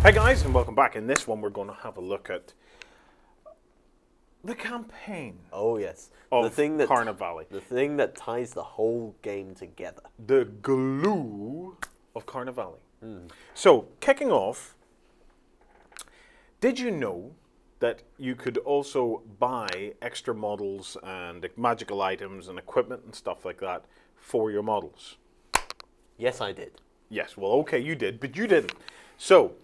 Hey guys, and welcome back. In this one, we're going to have a look at the campaign Oh yes, of Carnivale. the thing that ties the whole game together. The glue of Carnivale. So, kicking off, did you know that you could also buy extra models and magical items and equipment and stuff like that for your models? Yes, I did. Yes, well, okay, you did, but you didn't. So,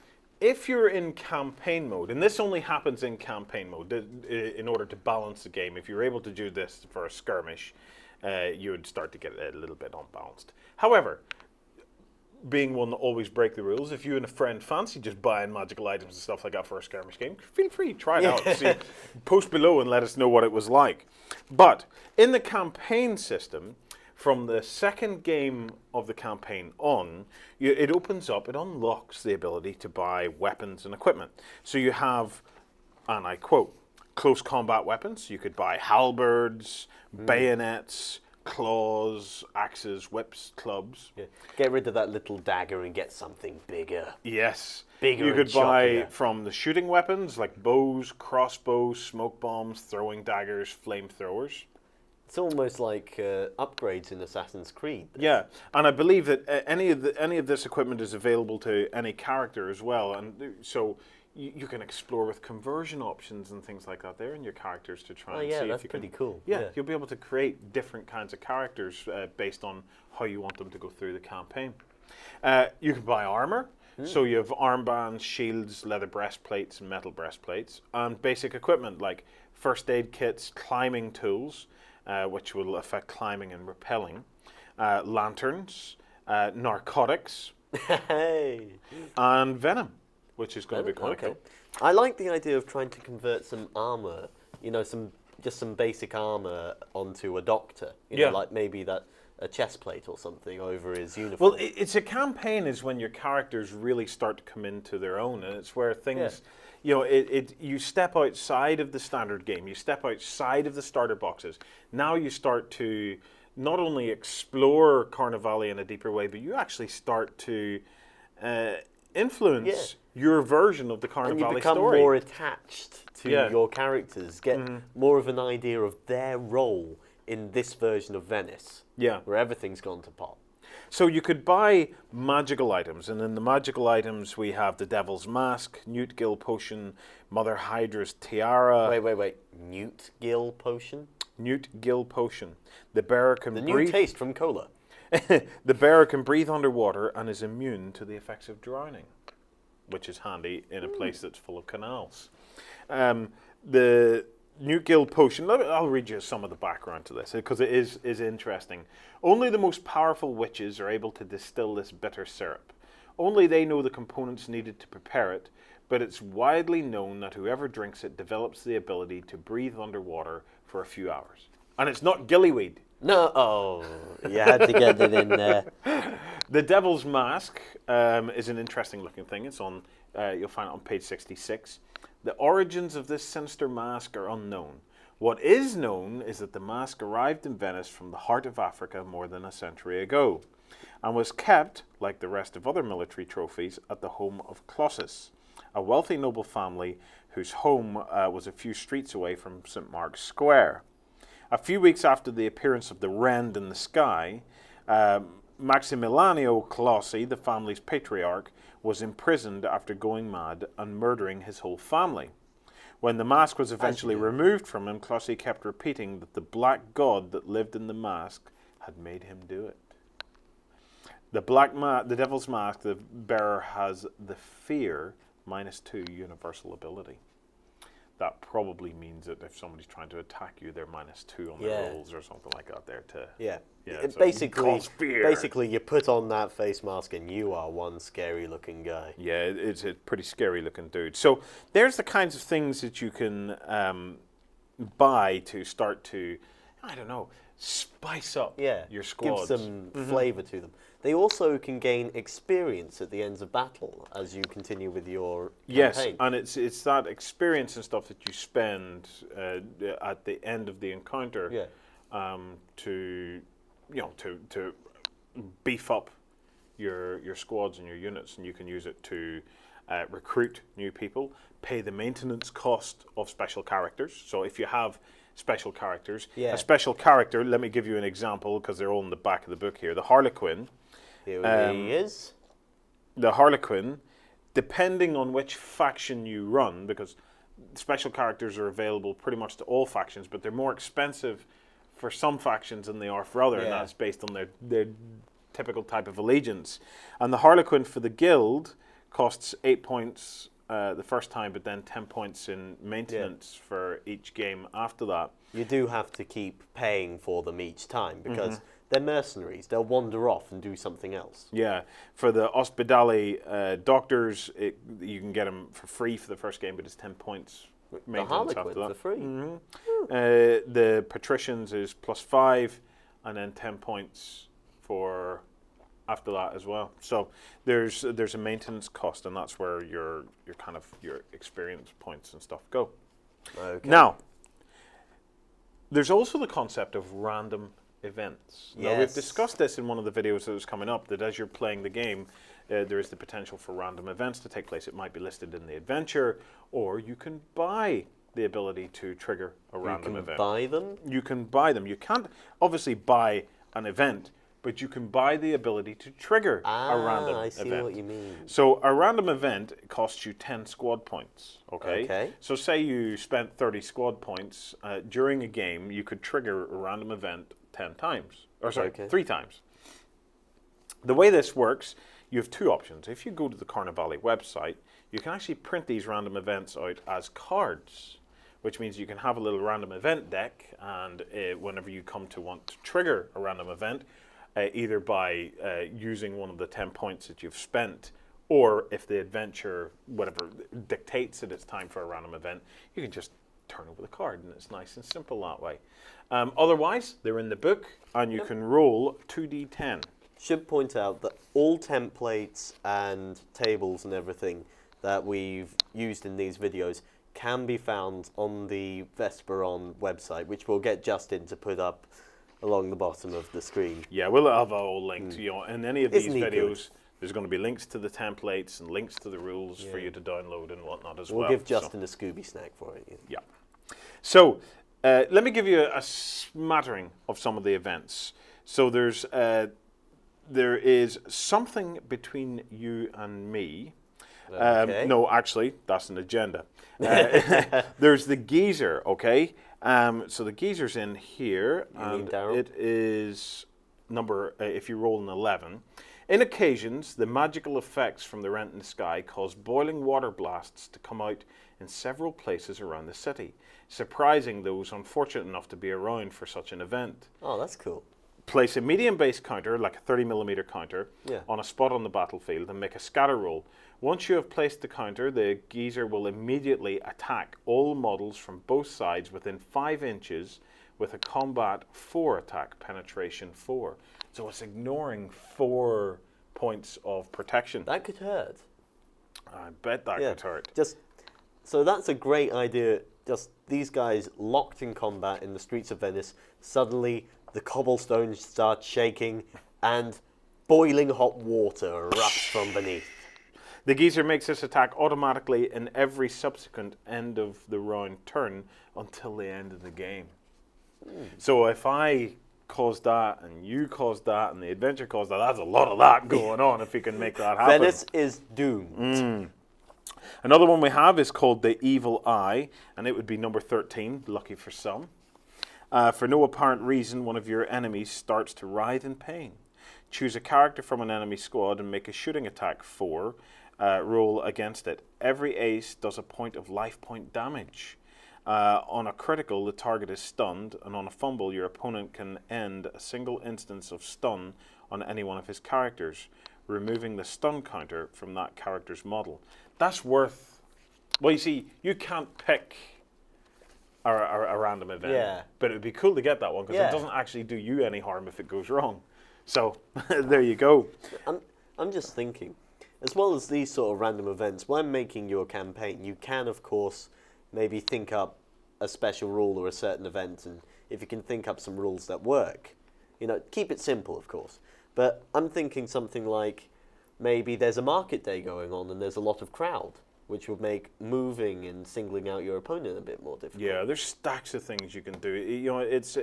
if you're in campaign mode, and this only happens in campaign mode, in order to balance the game, if you're able to do this for a skirmish, you would start to get a little bit unbalanced. However, being one that always break the rules, if you and a friend fancy just buying magical items and stuff like that for a skirmish game, feel free, try it out. See, post below and let us know what it was like. But in the campaign system, from the second game of the campaign on, it opens up, it unlocks the ability to buy weapons and equipment. So you have, and I quote, close combat weapons. You could buy halberds, bayonets, claws, axes, whips, clubs. Yeah. Get rid of that little dagger and get something bigger. Yes. Bigger You and could buy choppier. from the shooting weapons like bows, crossbows, smoke bombs, throwing daggers, flamethrowers. It's almost like upgrades in Assassin's Creed. Yeah, and I believe that any of this equipment is available to any character as well, and so you can explore with conversion options and things like that there in your characters to try Oh and yeah, see that's if you pretty can. cool. Yeah, you'll be able to create different kinds of characters based on how you want them to go through the campaign. You can buy armor. So you have armbands, shields, leather breastplates, and metal breastplates, and basic equipment like first aid kits, climbing tools, which will affect climbing and rappelling, lanterns, narcotics, Hey. and venom, which is going to be quite Okay. cool. I like the idea of trying to convert some armor, some basic armor onto a doctor. Yeah. Like maybe a chest plate or something over his uniform. Well, it's a campaign is when your characters really start to come into their own, and it's where things, you step outside of the standard game, you step outside of the starter boxes. Now you start to not only explore Carnivale in a deeper way, but you actually start to influence your version of the Carnivale and you become story. more attached to Yeah. your characters, get more of an idea of their role in this version of Venice, Yeah. where everything's gone to pot. So you could buy magical items, and in the magical items we have the Devil's Mask, Newt Gill Potion, Mother Hydra's Tiara. Wait. Newt Gill Potion? Newt Gill Potion. The bearer can The new breathe. taste from cola. The bearer can breathe underwater and is immune to the effects of drowning, which is handy in a place that's full of canals. The Newt Gill Potion, I'll read you some of the background to this because it is interesting. Only the most powerful witches are able to distill this bitter syrup. Only they know the components needed to prepare it, but it's widely known that whoever drinks it develops the ability to breathe underwater for a few hours. And it's not gillyweed. No, you had to get it in there. The Devil's Mask is an interesting looking thing. It's on, you'll find it on page 66. The origins of this sinister mask are unknown. What is known is that the mask arrived in Venice from the heart of Africa more than a century ago, and was kept, like the rest of other military trophies, at the home of Clossus, a wealthy noble family whose home was a few streets away from St. Mark's Square. A few weeks after the appearance of the Rend in the sky, Maximiliano Colossi, the family's patriarch, was imprisoned after going mad and murdering his whole family. When the mask was eventually removed from him, Colossi kept repeating that the black god that lived in the mask had made him do it. The Devil's Mask, the bearer has the fear -2 universal ability. That probably means that if somebody's trying to attack you, they're -2 on their rolls or something like that there to... Yeah. so Basically, you put on that face mask and you are one scary looking guy. Yeah, it's a pretty scary looking dude. So there's the kinds of things that you can buy to start to, I don't know, spice up your squads. Give some flavour to them. They also can gain experience at the ends of battle as you continue with your Yes, campaign. and it's that experience and stuff that you spend at the end of the encounter to beef up your squads and your units, and you can use it to recruit new people, pay the maintenance cost of special characters. So if you have special characters, Yeah. a special character, let me give you an example because they're all in the back of the book here. The Harlequin. Here he is. The Harlequin, depending on which faction you run, because special characters are available pretty much to all factions, but they're more expensive for some factions than they are for others, and Yeah. that's based on their typical type of allegiance. And the Harlequin for the guild costs 8 points the first time, but then 10 points in maintenance for each game after that. You do have to keep paying for them each time because they're mercenaries. They'll wander off and do something else. Yeah, for the Ospedali doctors, you can get them for free for the first game, but it's 10 points The maintenance after Harlequin that. for free. The Patricians is +5, and then 10 points for after that as well. So there's a maintenance cost, and that's where your kind of your experience points and stuff go. Okay. Now, there's also the concept of random events. Now, we've Yes. discussed this in one of the videos that was coming up, that as you're playing the game, there is the potential for random events to take place. It might be listed in the adventure, or you can buy the ability to trigger a You random can event. buy them. You can buy them. You can't obviously buy an event, but you can buy the ability to trigger a random I see event. what you mean. So a random event costs you 10 squad points, okay? Okay. So say you spent 30 squad points during a game, you could trigger a random event 10 times. Or sorry, Okay. 3 times. The way this works, you have 2 options. If you go to the Carnivale website, you can actually print these random events out as cards, which means you can have a little random event deck, and whenever you come to want to trigger a random event, either by using one of the 10 points that you've spent, or if the adventure, whatever, dictates that it's time for a random event, you can just turn over the card, and it's nice and simple that way. Otherwise, they're in the book, and you can roll 2d10. Should point out that all templates and tables and everything that we've used in these videos can be found on the Vesperon website, which we'll get Justin to put up along the bottom of the screen. Yeah, we'll have it all linked. You know, in any of these Isn't he videos, there's going to be links to the templates and links to the rules for Yeah. you to download and whatnot as We'll well. give So- Justin a Scooby snack for it. Yeah. So let me give you a smattering of some of the events. So there is something between you and me. Okay. No, actually, that's an agenda. There's the geezer, okay? So the geezer's in here. You mean And Daryl? it is number, if you roll an 11. In occasions, the magical effects from the rent in the sky cause boiling water blasts to come out in several places around the city, surprising those unfortunate enough to be around for such an event. Oh, that's cool. Place a medium base counter, like a 30mm counter, Yeah. on a spot on the battlefield and make a scatter roll. Once you have placed the counter, the geezer will immediately attack all models from both sides within 5 inches with a combat 4 attack, penetration 4. So it's ignoring 4 points of protection. That could hurt. I bet that could hurt. So that's a great idea. Just these guys locked in combat in the streets of Venice. Suddenly, the cobblestones start shaking, and boiling hot water erupts from beneath. The geezer makes this attack automatically in every subsequent end of the round turn until the end of the game. So if I caused that, and you caused that, and the adventure caused that, that's a lot of that going on if you can make that happen. Venice is doomed. Another one we have is called the Evil Eye, and it would be number 13, lucky for some. For no apparent reason, one of your enemies starts to writhe in pain. Choose a character from an enemy squad and make a shooting attack 4. Roll against it. Every ace does a point of life point damage. On a critical, the target is stunned, and on a fumble, your opponent can end a single instance of stun on any one of his characters, removing the stun counter from that character's model. That's worth... Well, you see, you can't pick a random event, Yeah. but it would be cool to get that one, because Yeah. it doesn't actually do you any harm if it goes wrong. So, there you go. I'm just thinking, as well as these sort of random events, when making your campaign, you can, of course, maybe think up a special rule or a certain event, and if you can think up some rules that work, keep it simple, of course. But I'm thinking something like, maybe there's a market day going on and there's a lot of crowd, which would make moving and singling out your opponent a bit more difficult. Yeah, there's stacks of things you can do. It's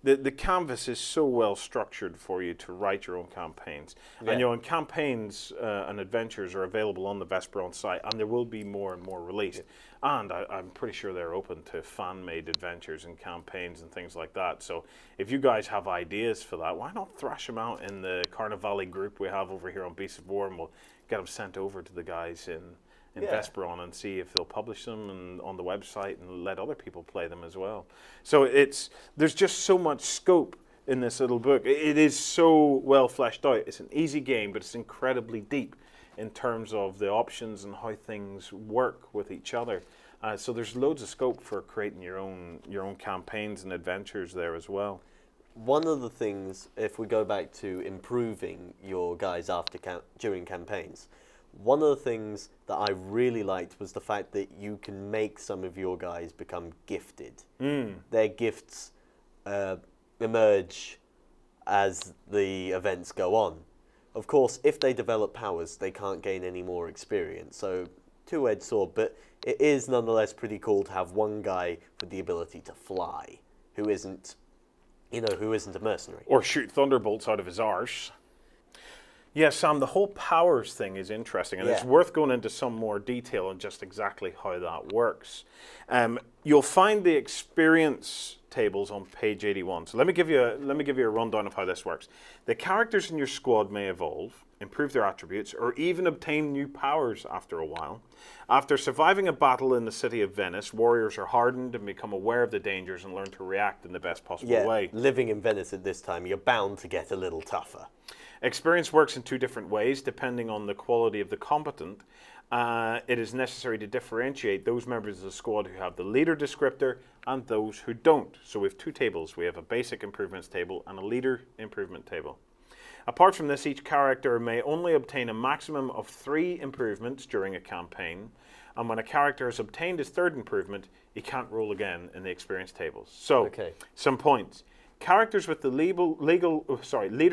the canvas is so well structured for you to write your own campaigns. Yeah. And and campaigns and adventures are available on the Vesperon site, and there will be more and more released. And I'm pretty sure they're open to fan-made adventures and campaigns and things like that. So if you guys have ideas for that, why not thrash them out in the Carnivale group we have over here on Beasts of War, and we'll get them sent over to the guys in Vesperon and see if they'll publish them on the website and let other people play them as well. So there's just so much scope in this little book. It is so well fleshed out. It's an easy game, but it's incredibly deep in terms of the options and how things work with each other. So there's loads of scope for creating your own campaigns and adventures there as well. One of the things, if we go back to improving your guys during campaigns, one of the things that I really liked was the fact that you can make some of your guys become gifted. Their gifts emerge as the events go on. Of course, if they develop powers, they can't gain any more experience. So, two-edged sword, but it is nonetheless pretty cool to have one guy with the ability to fly, who isn't a mercenary. Or shoot thunderbolts out of his arse. Yeah, Sam, the whole powers thing is interesting, and it's worth going into some more detail on just exactly how that works. You'll find the experience tables on page 81. So let me give you a rundown of how this works. The characters in your squad may evolve, improve their attributes, or even obtain new powers after a while. After surviving a battle in the city of Venice, warriors are hardened and become aware of the dangers and learn to react in the best possible way. Living in Venice at this time, you're bound to get a little tougher. Experience works in two different ways, depending on the quality of the combatant. It is necessary to differentiate those members of the squad who have the leader descriptor and those who don't. So we have two tables. We have a basic improvements table and a leader improvement table. Apart from this, each character may only obtain a maximum of 3 improvements during a campaign, and when a character has obtained his 3rd improvement, he can't roll again in the experience tables. So, some points. Characters with the leader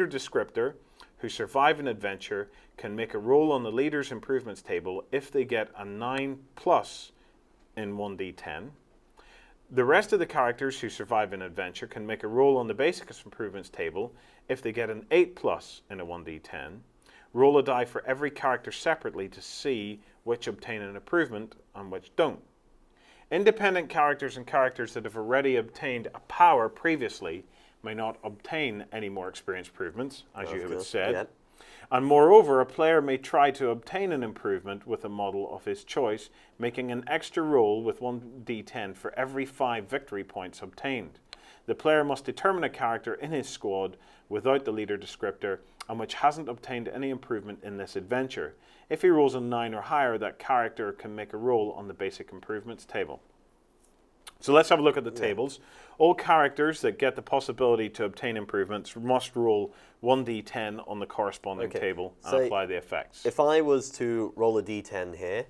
descriptor who survive an adventure can make a roll on the leader's improvements table if they get a 9+ in 1d10. The rest of the characters who survive an adventure can make a roll on the basic improvements table if they get an 8+ in a 1d10. Roll a die for every character separately to see which obtain an improvement and which don't. Independent characters and characters that have already obtained a power previously may not obtain any more experience improvements, as you have said. Yeah. And moreover, a player may try to obtain an improvement with a model of his choice, making an extra roll with 1d10 for every 5 victory points obtained. The player must determine a character in his squad without the leader descriptor and which hasn't obtained any improvement in this adventure. If he rolls a 9 or higher, that character can make a roll on the basic improvements table. So let's have a look at the tables. All characters that get the possibility to obtain improvements must roll 1d10 on the corresponding table and apply the effects. If I was to roll a d10 here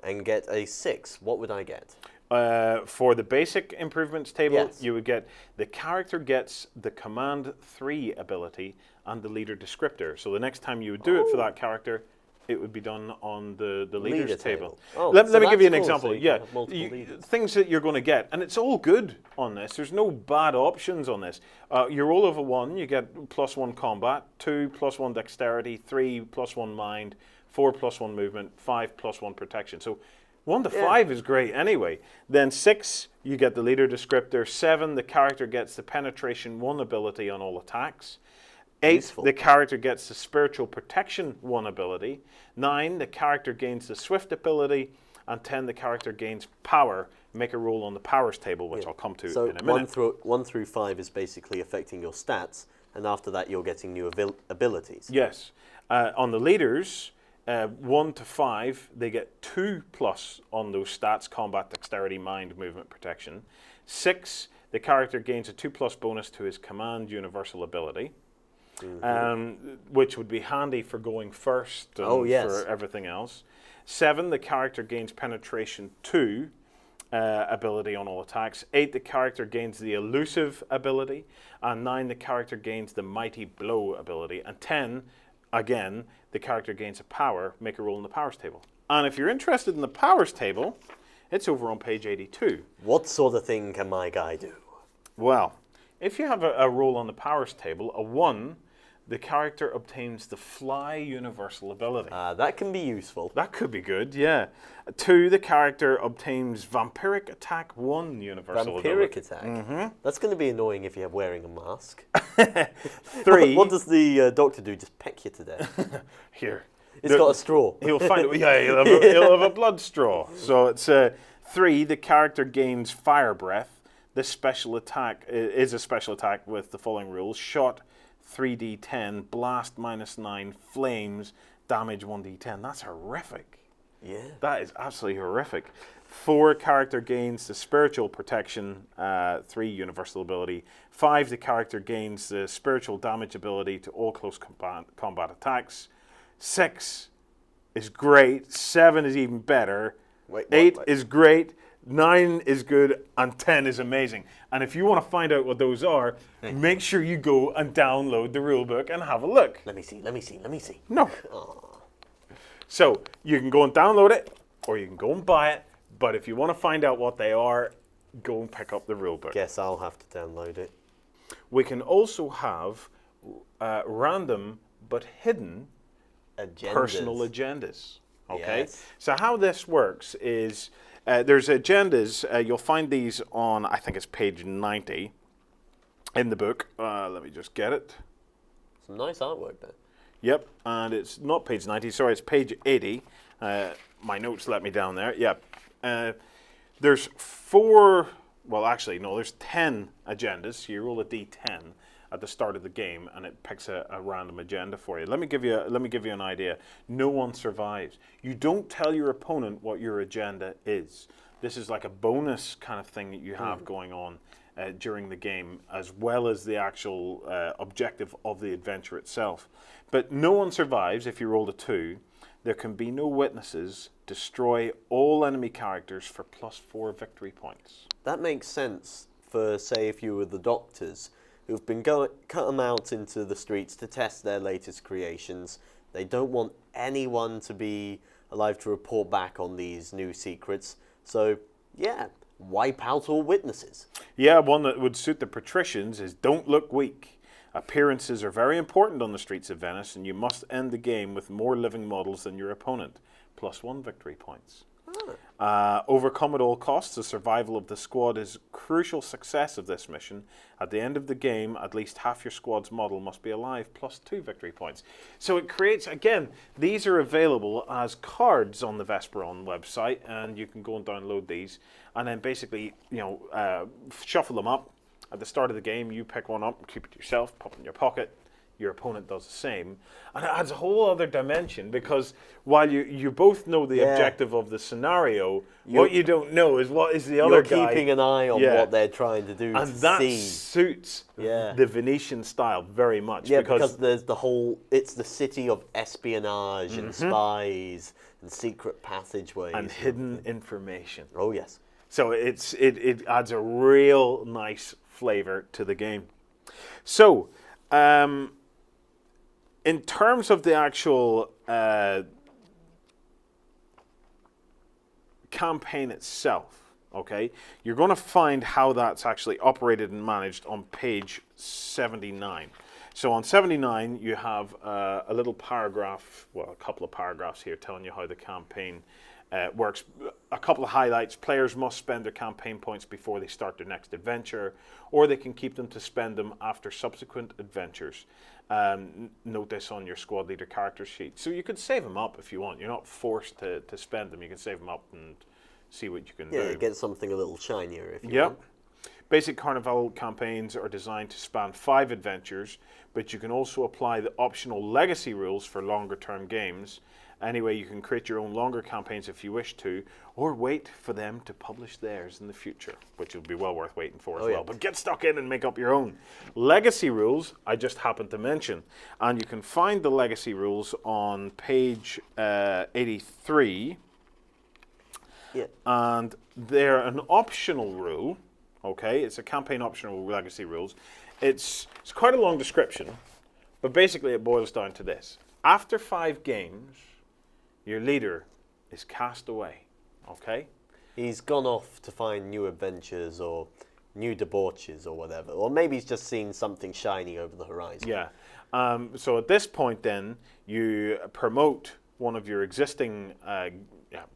and get a 6, what would I get? For the basic improvements table, you would get the character gets the Command 3 ability and the leader descriptor. So the next time you would do it for that character, it would be done on the leader's table. Let me give you an example. So things that you're going to get, and it's all good on this. There's no bad options on this. You roll over 1, you get +1 combat, 2 +1 dexterity, 3 +1 mind, 4 +1 movement, 5 +1 protection. So 1 to 5 is great anyway. Then 6, you get the leader descriptor. 7, the character gets the penetration 1 ability on all attacks. 8, the character gets the spiritual protection 1 ability. 9, the character gains the swift ability. And 10, the character gains power. Make a roll on the powers table, which I'll come to in a minute. So 1 through 5 is basically affecting your stats, and after that you're getting new abilities. Yes. On the leaders, 1 to 5, they get 2+ on those stats: combat, dexterity, mind, movement, protection. 6, the character gains a 2+ bonus to his command universal ability. Which would be handy for going first and for everything else. 7, the character gains penetration 2 ability on all attacks. 8, the character gains the elusive ability. And 9, the character gains the mighty blow ability. And 10, again, the character gains a power, make a roll in the powers table. And if you're interested in the powers table, it's over on page 82. What sort of thing can my guy do? Well, if you have a roll on the powers table, a 1, the character obtains the fly universal ability. That can be useful. That could be good, yeah. 2, the character obtains vampiric attack 1 universal Vampiric ability. attack. That's going to be annoying if you're wearing a mask. 3, What does the doctor do? Just peck you to death. here. It's got a straw. He'll find it. Yeah, he'll have a blood straw. So it's 3. The character gains fire breath. This special attack is a special attack with the following rules: shot 3d10, blast -9, flames, damage 1d10. That's horrific. Yeah. That is absolutely horrific. 4, character gains the spiritual protection, 3, universal ability. 5, the character gains the spiritual damage ability to all close combat attacks. 6 is great. 7 is even better. Wait, 8 what? is great. 9 is good, and 10 is amazing. And if you want to find out what those are, make sure you go and download the rulebook and have a look. Let me see. No. So you can go and download it, or you can go and buy it. But if you want to find out what they are, go and pick up the rulebook. Guess I'll have to download it. We can also have random but hidden Agendas. personal agendas. Okay. Yes. So how this works is there's agendas. You'll find these on, I think it's page 90 in the book. Let me just get it. Some nice artwork there. Yep, and it's not page 90, sorry, it's page 80. My notes let me down there. Yep. There's 4, well actually, no, there's 10 agendas. So you roll a d10 at the start of the game and it picks a random agenda for you. Let me give you an idea. No one survives. You don't tell your opponent what your agenda is. This is like a bonus kind of thing that you have going on during the game, as well as the actual objective of the adventure itself. But no one survives if you rolled a 2. There can be no witnesses. Destroy all enemy characters for +4 victory points. That makes sense for, say, if you were the doctors who've been cut them out into the streets to test their latest creations. They don't want anyone to be alive to report back on these new secrets. So, yeah, wipe out all witnesses. Yeah, one that would suit the patricians is don't look weak. Appearances are very important on the streets of Venice, and you must end the game with more living models than your opponent. +1 victory points. Overcome at all costs. The survival of the squad is crucial success of this mission. At the end of the game, at least half your squad's model must be alive, +2 victory points. So it creates, again, these are available as cards on the Vesperon website, and you can go and download these, and then basically, shuffle them up. At the start of the game, you pick one up, keep it to yourself, pop it in your pocket. Your opponent does the same. And it adds a whole other dimension, because while you both know the objective of the scenario, what you don't know is what is the other guy. You're keeping an eye on what they're trying to do. And that see. suits the Venetian style very much. Yeah, because there's the whole, it's the city of espionage and spies and secret passageways. And hidden information. Oh, yes. So it adds a real nice flavor to the game. So, in terms of the actual campaign itself, okay, you're going to find how that's actually operated and managed on page 79. So on 79, you have a little paragraph, well, a couple of paragraphs here telling you how the campaign works. A couple of highlights: players must spend their campaign points before they start their next adventure, or they can keep them to spend them after subsequent adventures. Note this on your squad leader character sheet. So you could save them up if you want. You're not forced to spend them. You can save them up and see what you can do. Yeah, get something a little shinier if you want. Basic Carnival campaigns are designed to span 5 adventures, but you can also apply the optional legacy rules for longer term games. Anyway, you can create your own longer campaigns if you wish to, or wait for them to publish theirs in the future, which will be well worth waiting for as well. But get stuck in and make up your own. Legacy rules, I just happened to mention, and you can find the legacy rules on page 83. Yeah. And they're an optional rule, okay? It's a campaign optional legacy rules. It's quite a long description, but basically it boils down to this. After 5 games, your leader is cast away. Okay? He's gone off to find new adventures or new debauches or whatever. Or maybe he's just seen something shiny over the horizon. Yeah. So at this point, then, you promote one of your existing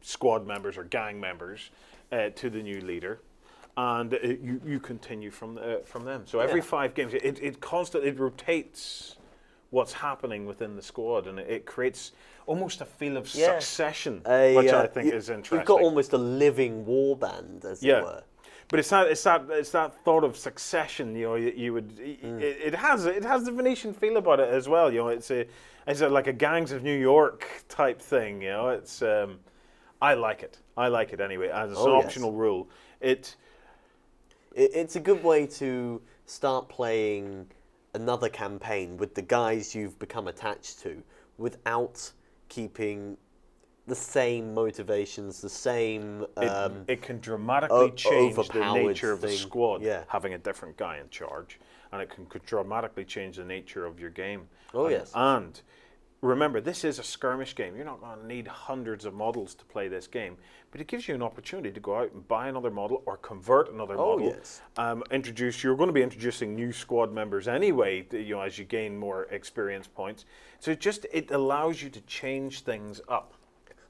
squad members or gang members to the new leader, and you continue from them. So every 5 games, it rotates what's happening within the squad, and it creates almost a feel of succession, which I think is interesting. You've got almost a living war band, as it were. But it's that thought of succession. You know, you would it has the Venetian feel about it as well. You know, it's like a Gangs of New York type thing. You know, it's I like it. I like it anyway as an optional rule. It's a good way to start playing another campaign with the guys you've become attached to, without keeping the same motivations, the same... it can dramatically change the overpowered nature of the squad, Yeah. having a different guy in charge, and it can dramatically change the nature of your game. Oh, yes. And remember, this is a skirmish game. You're not going to need hundreds of models to play this game, but it gives you an opportunity to go out and buy another model or convert another model. Yes. You're going to be introducing new squad members anyway, as you gain more experience points. So it allows you to change things up.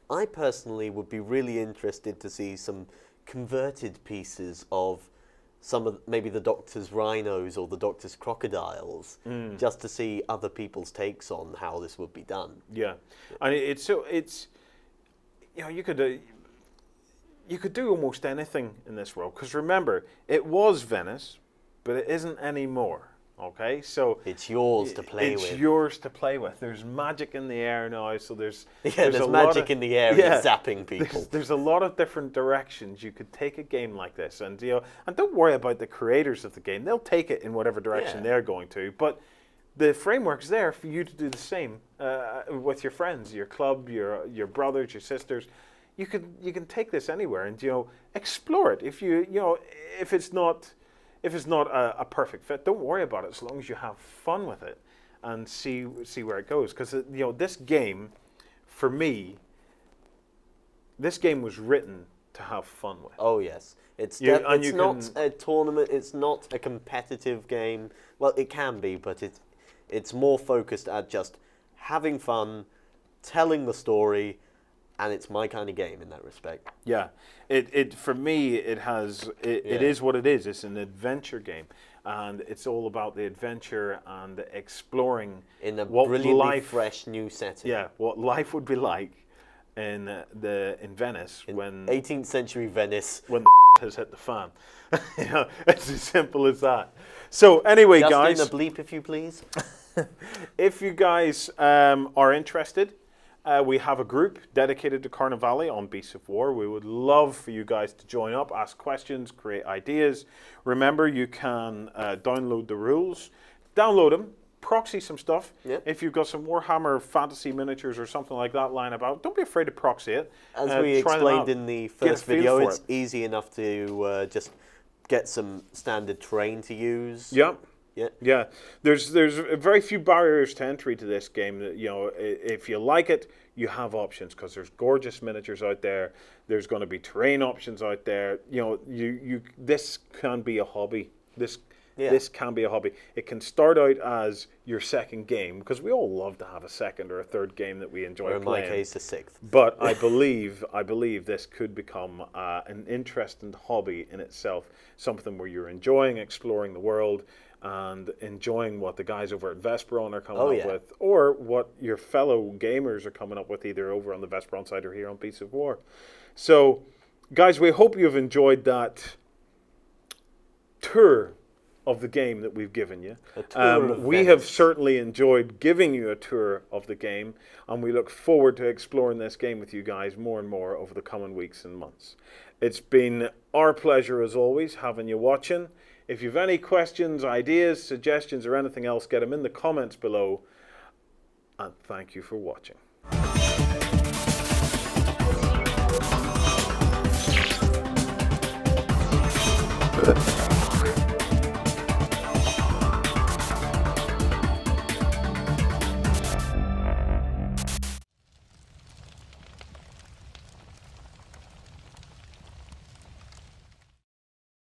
I personally would be really interested to see some converted pieces of some of maybe the Doctor's rhinos or the Doctor's crocodiles, just to see other people's takes on how this would be done. Yeah, and you could do almost anything in this world, because remember, it was Venice, but it isn't anymore. Okay, so it's yours to play with. It's yours to play with. There's magic in the air now, so there's magic in the air and it's zapping people. There's a lot of different directions you could take a game like this, and and don't worry about the creators of the game. They'll take it in whatever direction they're going to, but the framework's there for you to do the same with your friends, your club, your brothers, your sisters. You can take this anywhere and explore it. If it's not a perfect fit, don't worry about it, as long as you have fun with it and see where it goes. Because this game, for me, this game was written to have fun with. Oh yes, it's not a tournament. It's not a competitive game. Well, it can be, but it's more focused at just having fun, telling the story. And it's my kind of game in that respect. Yeah, for me it is what it is. It's an adventure game, and it's all about the adventure and exploring in a what brilliantly fresh new setting. Yeah, what life would be like in Venice when 18th century Venice when the has hit the fan. It's as simple as that. So anyway, just guys, in a bleep, if you please. If you guys are interested. We have a group dedicated to Carnivale on Beasts of War. We would love for you guys to join up, ask questions, create ideas. Remember, you can download the rules, download them, proxy some stuff. Yep. If you've got some Warhammer fantasy miniatures or something like that lying about, don't be afraid to proxy it. As we explained in the first video, it's easy enough to just get some standard terrain to use. Yep. Yeah, there's very few barriers to entry to this game. That if you like it, you have options, because there's gorgeous miniatures out there. There's going to be terrain options out there. This can be a hobby. This can be a hobby. It can start out as your second game, because we all love to have a second or a third game that we enjoy playing. Or in my case, the sixth. But I believe this could become an interesting hobby in itself. Something where you're enjoying exploring the world and enjoying what the guys over at Vesperon are coming up with, or what your fellow gamers are coming up with, either over on the Vesperon side or here on Beasts of War. So, guys, we hope you've enjoyed that tour of the game that we've given you. We have certainly enjoyed giving you a tour of the game, and we look forward to exploring this game with you guys more and more over the coming weeks and months. It's been our pleasure, as always, having you watching. If you've any questions, ideas, suggestions, or anything else, get them in the comments below. And thank you for watching.